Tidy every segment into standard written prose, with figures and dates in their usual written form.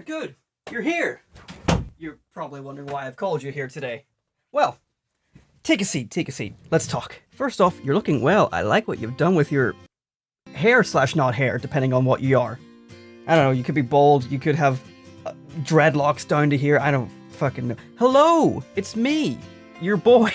good. You're here. You're probably wondering why I've called you here today. Well, take a seat. Let's talk. First off, you're looking well. I like what you've done with your hair / not hair, depending on what you are. I don't know, you could be bald, you could have dreadlocks down to here, I don't fucking know. Hello! It's me, your boy.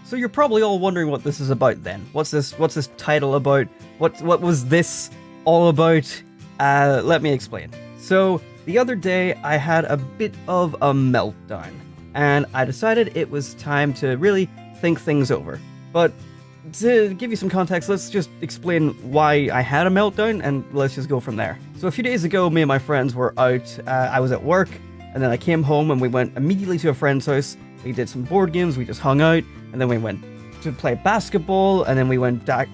So you're probably all wondering what this is about then. What's this title about? What was this all about? Let me explain. So, the other day I had a bit of a meltdown, and I decided it was time to really think things over. But to give you some context, let's just explain why I had a meltdown, and let's just go from there. So a few days ago, me and my friends were out. I was at work, and then I came home, and we went immediately to a friend's house. We did some board games, we just hung out, and then we went to play basketball, and then we went back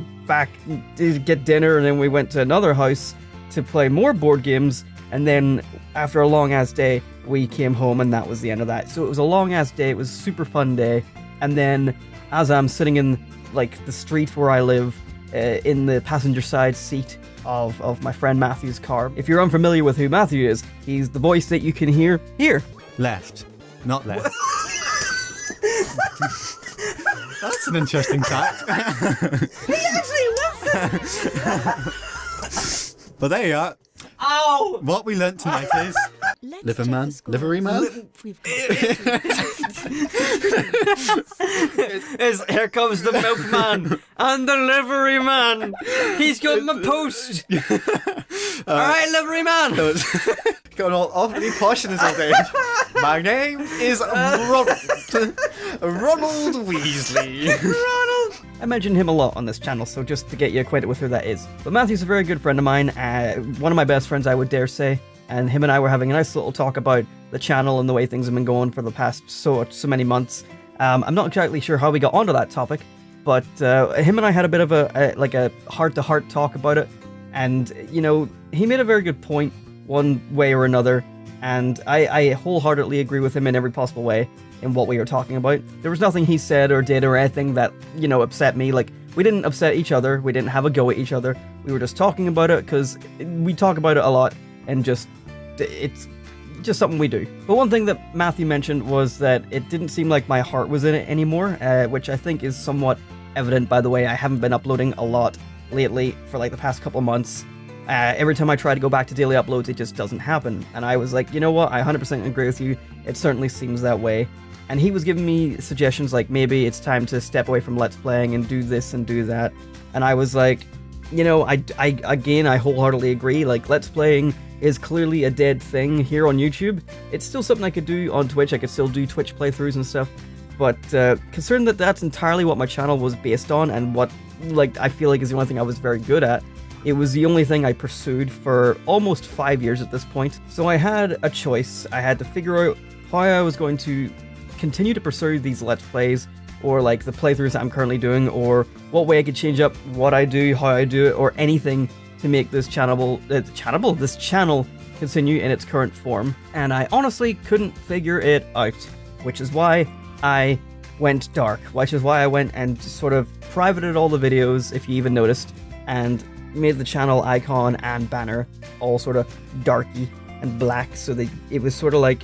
to get dinner, and then we went to another house to play more board games, and then after a long-ass day, we came home, and that was the end of that. So it was a long-ass day, it was a super fun day, and then as I'm sitting in like the street where I live, in the passenger side seat of my friend Matthew's car. If you're unfamiliar with who Matthew is, he's the voice that you can hear here. Left, not left. That's an interesting fact. He actually listens! But there you are. Ow! What we learnt tonight is Liverman, livery man. Here comes the milkman and the livery man. He's got my post. All right, livery man. Going all awfully posh in this old age. My name is Ronald. Ronald Weasley. Ronald. I mention him a lot on this channel, so just to get you acquainted with who that is. But Matthew's a very good friend of mine, one of my best friends, I would dare say. And him and I were having a nice little talk about the channel and the way things have been going for the past so many months. I'm not exactly sure how we got onto that topic, but him and I had a bit of a heart-to-heart talk about it. And, you know, he made a very good point one way or another, and I wholeheartedly agree with him in every possible way in what we were talking about. There was nothing he said or did or anything that, you know, upset me. Like, we didn't upset each other, we didn't have a go at each other, we were just talking about it because we talk about it a lot, and it's just something we do. But one thing that Matthew mentioned was that it didn't seem like my heart was in it anymore, which I think is somewhat evident by the way I haven't been uploading a lot lately for like the past couple months. Every time I try to go back to daily uploads, it just doesn't happen. And I was like, you know what, I 100% agree with you, it certainly seems that way. And he was giving me suggestions like maybe it's time to step away from Let's Playing and do this and do that. And I was like, you know, I wholeheartedly agree. Like, Let's Playing is clearly a dead thing here on YouTube. It's still something I could do on Twitch. I could still do Twitch playthroughs and stuff. But considering that that's entirely what my channel was based on and what, like, I feel like is the only thing I was very good at, it was the only thing I pursued for almost 5 years at this point. So I had a choice. I had to figure out how I was going to continue to pursue these Let's Plays, or like the playthroughs that I'm currently doing, or what way I could change up what I do, how I do it, or anything to make this channel continue in its current form. And I honestly couldn't figure it out, which is why I went dark, which is why I went and sort of privated all the videos, if you even noticed, and made the channel icon and banner all sort of darky and black, so that it was sort of like,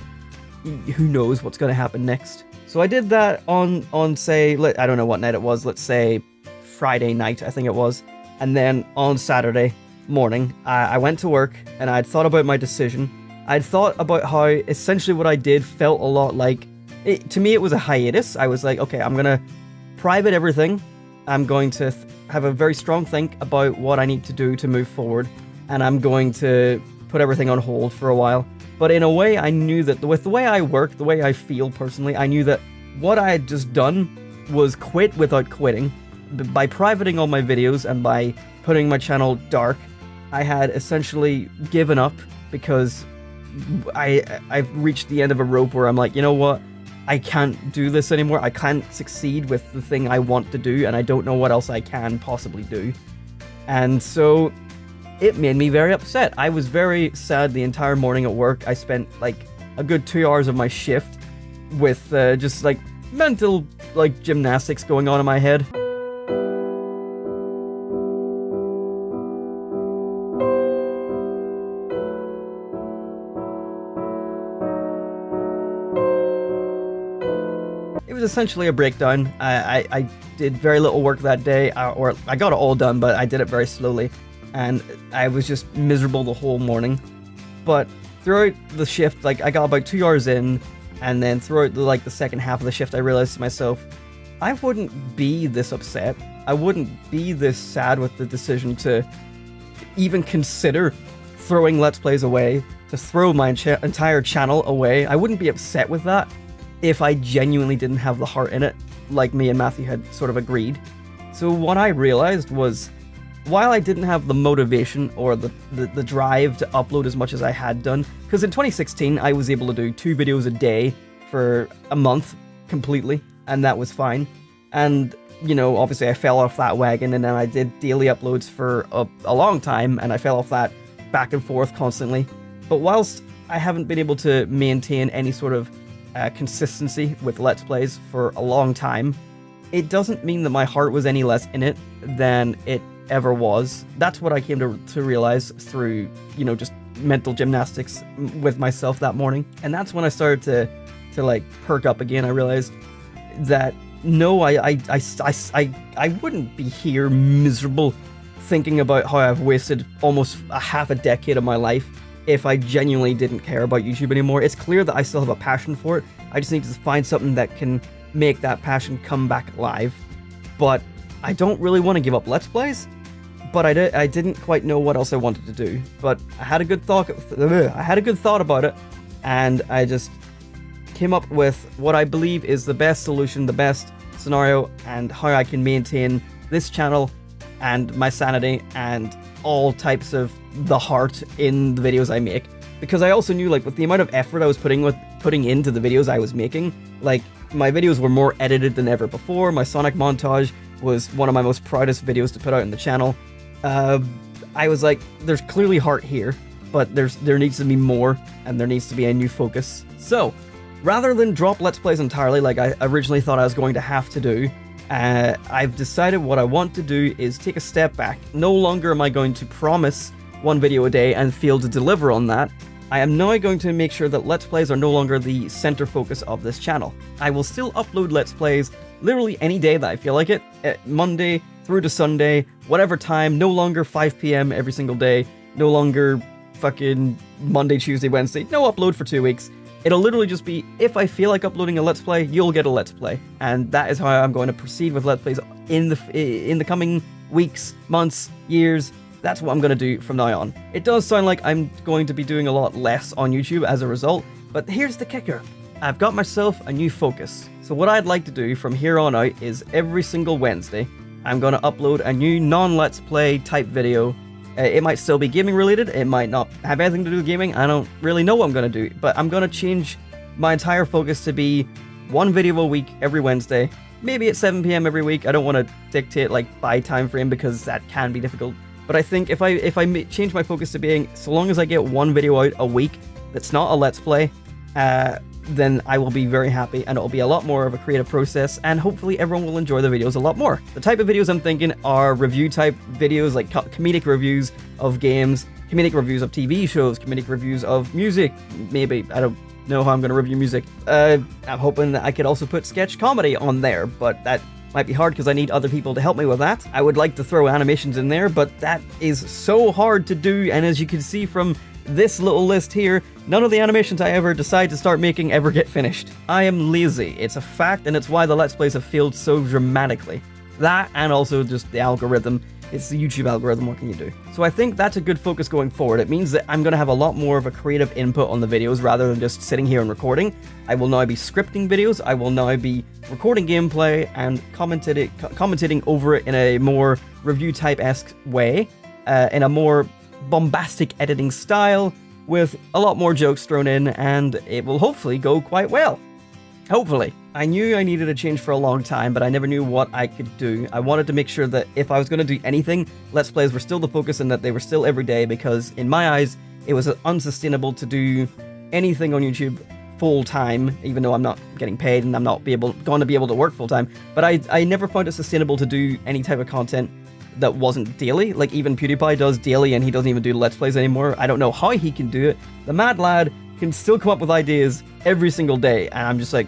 who knows what's going to happen next. So I did that on say, I don't know what night it was, let's say Friday night, I think it was. And then on Saturday morning, I went to work, and I'd thought about my decision. I'd thought about how essentially what I did felt a lot like, to me it was a hiatus. I was like, okay, I'm going to private everything. I'm going to have a very strong think about what I need to do to move forward, and I'm going to put everything on hold for a while. But in a way, I knew that with the way I work, the way I feel personally, I knew that what I had just done was quit without quitting. By privating all my videos and by putting my channel dark, I had essentially given up, because I've reached the end of a rope where I'm like, you know what? I can't do this anymore. I can't succeed with the thing I want to do, and I don't know what else I can possibly do. And so it made me very upset. I was very sad the entire morning at work. I spent like a good 2 hours of my shift with just like mental like gymnastics going on in my head. was essentially a breakdown. I did very little work that day, or I got it all done, but I did it very slowly, and I was just miserable the whole morning. But throughout the shift, like I got about 2 hours in, and then throughout the second half of the shift, I realized to myself, I wouldn't be this upset. I wouldn't be this sad with the decision to even consider throwing Let's Plays away, to throw my entire channel away. I wouldn't be upset with that if I genuinely didn't have the heart in it, like me and Matthew had sort of agreed. So what I realized was, while I didn't have the motivation or the drive to upload as much as I had done, because in 2016 I was able to do 2 videos a day for a month completely, and that was fine. And, you know, obviously I fell off that wagon, and then I did daily uploads for a long time, and I fell off that back and forth constantly. But whilst I haven't been able to maintain any sort of consistency with Let's Plays for a long time, it doesn't mean that my heart was any less in it than it ever was. That's what I came to realize through, you know, just mental gymnastics with myself that morning. And that's when I started to like perk up again. I realized that no, I wouldn't be here miserable thinking about how I've wasted almost a half a decade of my life if I genuinely didn't care about YouTube anymore. It's clear that I still have a passion for it. I just need to find something that can make that passion come back alive. But I don't really want to give up Let's Plays, but I didn't quite know what else I wanted to do. But I had a good thought about it, and I just came up with what I believe is the best solution, the best scenario, and how I can maintain this channel and my sanity and all types of the heart in the videos I make. Because I also knew, like, with the amount of effort I was putting into the videos I was making, like, my videos were more edited than ever before. My Sonic montage was one of my most proudest videos to put out on the channel. I was like, there's clearly heart here, but there needs to be more, and there needs to be a new focus. So, rather than drop Let's Plays entirely like I originally thought I was going to have to do, I've decided what I want to do is take a step back. No longer am I going to promise 1 video a day and fail to deliver on that. I am now going to make sure that Let's Plays are no longer the center focus of this channel. I will still upload Let's Plays literally any day that I feel like it, Monday through to Sunday, whatever time, no longer 5 p.m. every single day, no longer fucking Monday, Tuesday, Wednesday, no upload for 2 weeks. It'll literally just be, if I feel like uploading a Let's Play, you'll get a Let's Play. And that is how I'm going to proceed with Let's Plays in the coming weeks, months, years. That's what I'm going to do from now on. It does sound like I'm going to be doing a lot less on YouTube as a result, but here's the kicker. I've got myself a new focus. So what I'd like to do from here on out is every single Wednesday, I'm going to upload a new non-Let's Play type video. It might still be gaming related, it might not have anything to do with gaming, I don't really know what I'm going to do, but I'm going to change my entire focus to be 1 video a week every Wednesday, maybe at 7 p.m. every week. I don't want to dictate like by time frame because that can be difficult, but I think if I change my focus to being, so long as I get 1 video out a week that's not a Let's Play, then I will be very happy, and it'll be a lot more of a creative process, and hopefully everyone will enjoy the videos a lot more. The type of videos I'm thinking are review type videos, like comedic reviews of games, comedic reviews of TV shows, comedic reviews of music. Maybe, I don't know how I'm going to review music. I'm hoping that I could also put sketch comedy on there, but that might be hard because I need other people to help me with that. I would like to throw animations in there, but that is so hard to do, and as you can see from this little list here, none of the animations I ever decide to start making ever get finished. I am lazy, it's a fact, and it's why the Let's Plays have failed so dramatically. That, and also just the algorithm. It's the YouTube algorithm, what can you do? So I think that's a good focus going forward. It means that I'm going to have a lot more of a creative input on the videos rather than just sitting here and recording. I will now be scripting videos, I will now be recording gameplay and commentating over it in a more review type-esque way, in a more bombastic editing style, with a lot more jokes thrown in, and it will hopefully go quite well. Hopefully. I knew I needed a change for a long time, but I never knew what I could do. I wanted to make sure that if I was going to do anything, Let's Plays were still the focus and that they were still every day, because in my eyes, it was unsustainable to do anything on YouTube full time, even though I'm not getting paid and I'm not going to be able to work full time. But I never found it sustainable to do any type of content that wasn't daily. Like, even PewDiePie does daily and he doesn't even do Let's Plays anymore. I don't know how he can do it. The mad lad can still come up with ideas every single day, and I'm just like,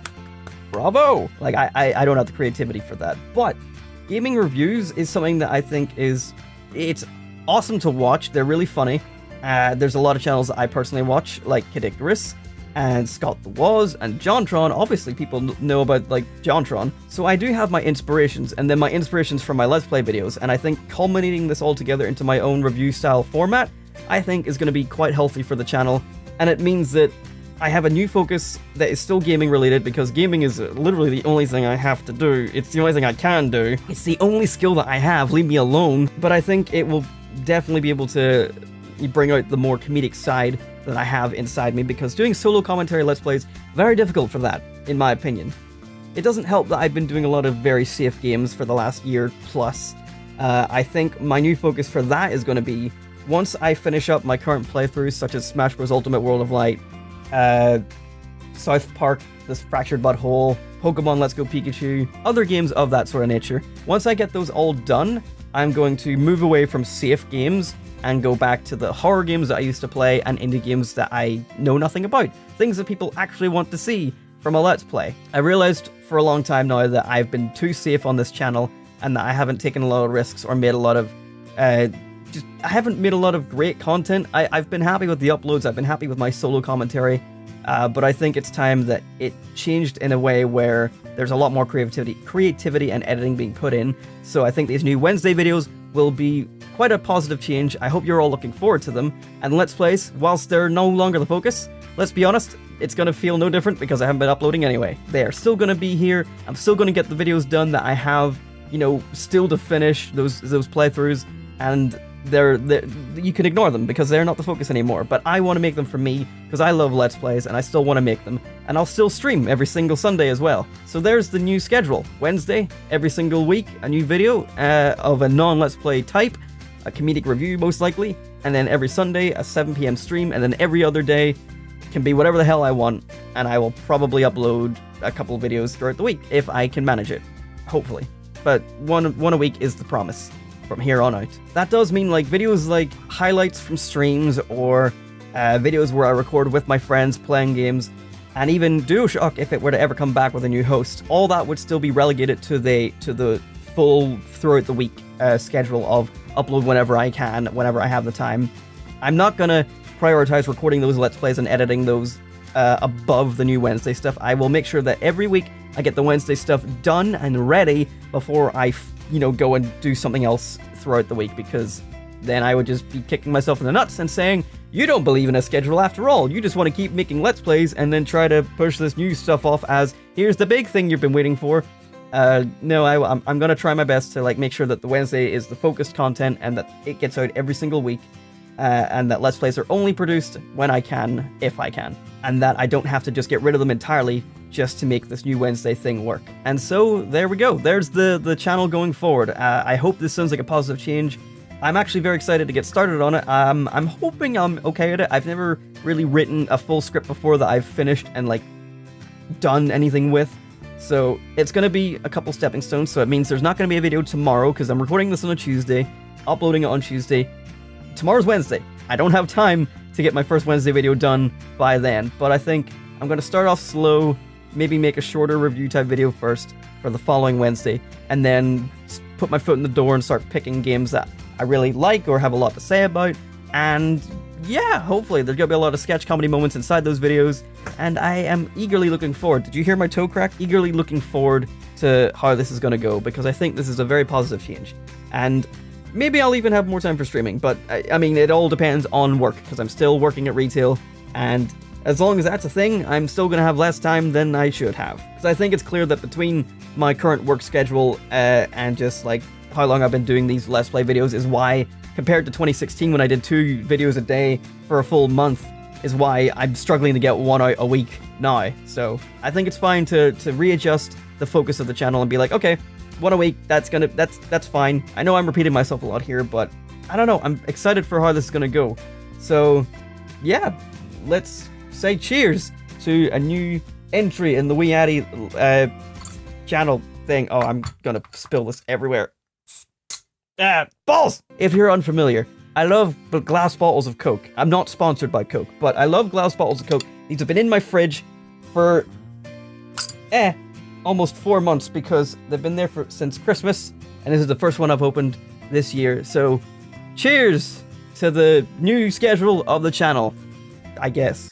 bravo! Like, I don't have the creativity for that. But gaming reviews is something that I think it's awesome to watch. They're really funny. There's a lot of channels that I personally watch, like Cadictorus and Scott the Woz and JonTron. Obviously, people know about, like, JonTron. So I do have my inspirations, and then my inspirations from my Let's Play videos, and I think culminating this all together into my own review-style format, I think is going to be quite healthy for the channel, and it means that I have a new focus that is still gaming related, because gaming is literally the only thing I have to do. It's the only thing I can do. It's the only skill that I have, leave me alone. But I think it will definitely be able to bring out the more comedic side that I have inside me, because doing solo commentary Let's Plays, very difficult for that, in my opinion. It doesn't help that I've been doing a lot of very safe games for the last year plus. I think my new focus for that is going to be, once I finish up my current playthroughs, such as Smash Bros. Ultimate World of Light, South Park, This Fractured Butthole, Pokemon Let's Go Pikachu, other games of that sort of nature. Once I get those all done, I'm going to move away from safe games and go back to the horror games that I used to play and indie games that I know nothing about. Things that people actually want to see from a Let's Play. I realized for a long time now that I've been too safe on this channel and that I haven't taken a lot of risks or made a lot of I haven't made a lot of great content. I've been happy with the uploads, I've been happy with my solo commentary, but I think it's time that it changed in a way where there's a lot more creativity and editing being put in. So I think these new Wednesday videos will be quite a positive change. I hope you're all looking forward to them. And Let's Plays, whilst they're no longer the focus, let's be honest, it's going to feel no different because I haven't been uploading anyway. They are still going to be here. I'm still going to get the videos done that I have, you know, still to finish those playthroughs, and you can ignore them because they're not the focus anymore. But I want to make them for me because I love Let's Plays and I still want to make them, and I'll still stream every single Sunday as well. So there's the new schedule. Wednesday, every single week, a new video of a non-Let's Play type, a comedic review most likely, and then every Sunday a 7 PM stream, and then every other day can be whatever the hell I want, and I will probably upload a couple of videos throughout the week if I can manage it, hopefully. But one a week is the promise from here on out. That does mean like videos like highlights from streams, or videos where I record with my friends playing games, and even DuoShock if it were to ever come back with a new host. All that would still be relegated to the full throughout the week schedule of upload whenever I can, whenever I have the time. I'm not gonna prioritize recording those Let's Plays and editing those above the new Wednesday stuff. I will make sure that every week I get the Wednesday stuff done and ready before I go and do something else throughout the week, because then I would just be kicking myself in the nuts and saying, you don't believe in a schedule after all, you just want to keep making Let's Plays and then try to push this new stuff off as, here's the big thing you've been waiting for. No, I'm gonna try my best to make sure that the Wednesday is the focused content and that it gets out every single week, and that Let's Plays are only produced when I can, if I can, and that I don't have to just get rid of them entirely just to make this new Wednesday thing work. And so there we go. There's the channel going forward. I hope this sounds like a positive change. I'm actually very excited to get started on it. I'm hoping I'm okay at it. I've never really written a full script before that I've finished and done anything with. So it's going to be a couple stepping stones. So it means there's not going to be a video tomorrow because I'm recording this on a Tuesday, uploading it on Tuesday. Tomorrow's Wednesday. I don't have time to get my first Wednesday video done by then, but I think I'm going to start off slow, maybe make a shorter review type video first for the following Wednesday, and then put my foot in the door and start picking games that I really like or have a lot to say about. And yeah, hopefully there's going to be a lot of sketch comedy moments inside those videos, and I am eagerly looking forward. Did you hear my toe crack? Eagerly looking forward to how this is going to go, because I think this is a very positive change. And maybe I'll even have more time for streaming, but I mean, it all depends on work, because I'm still working at retail, and as long as that's a thing, I'm still going to have less time than I should have. Because I think it's clear that between my current work schedule and just how long I've been doing these Let's Play videos is why, compared to 2016 when I did 2 videos a day for a full month, is why I'm struggling to get 1 out a week now. So I think it's fine to readjust the focus of the channel and be like, okay, 1 a week, that's fine. I know I'm repeating myself a lot here, but I don't know, I'm excited for how this is gonna go. So yeah, let's say cheers to a new entry in the WeeAddy channel thing. Oh, I'm gonna spill this everywhere. Balls! If you're unfamiliar, I love glass bottles of Coke. I'm not sponsored by Coke, but I love glass bottles of Coke. These have been in my fridge for almost 4 months because they've been there since Christmas, and this is the first one I've opened this year. So, cheers to the new schedule of the channel, I guess.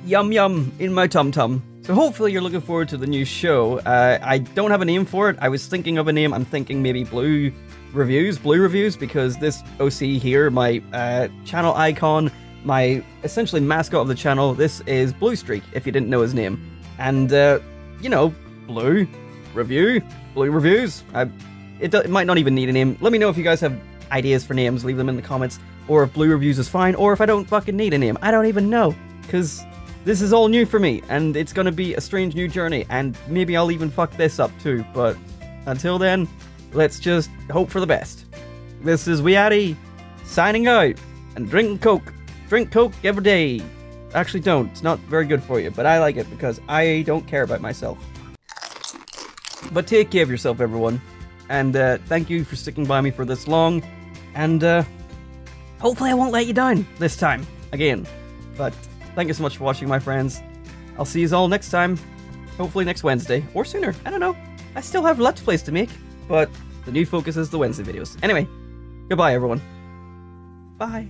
Yum yum in my tum-tum. So hopefully you're looking forward to the new show. I don't have a name for it. I was thinking of a name. I'm thinking maybe Blue Reviews, because this OC here, my channel icon, my essentially mascot of the channel, this is Blue Streak, if you didn't know his name. And, you know, Blue Reviews. It might not even need a name. Let me know if you guys have ideas for names, leave them in the comments, or if Blue Reviews is fine, or if I don't fucking need a name. I don't even know, because this is all new for me, and it's gonna be a strange new journey, and maybe I'll even fuck this up too, but until then, let's just hope for the best. This is WeeAddy, signing out, and drink Coke. Drink Coke every day. Actually don't, it's not very good for you, but I like it because I don't care about myself. But take care of yourself, everyone, and thank you for sticking by me for this long, and hopefully I won't let you down this time, again, but thank you so much for watching, my friends. I'll see you all next time. Hopefully next Wednesday. Or sooner. I don't know. I still have Let's Plays to make. But the new focus is the Wednesday videos. Anyway, goodbye, everyone. Bye.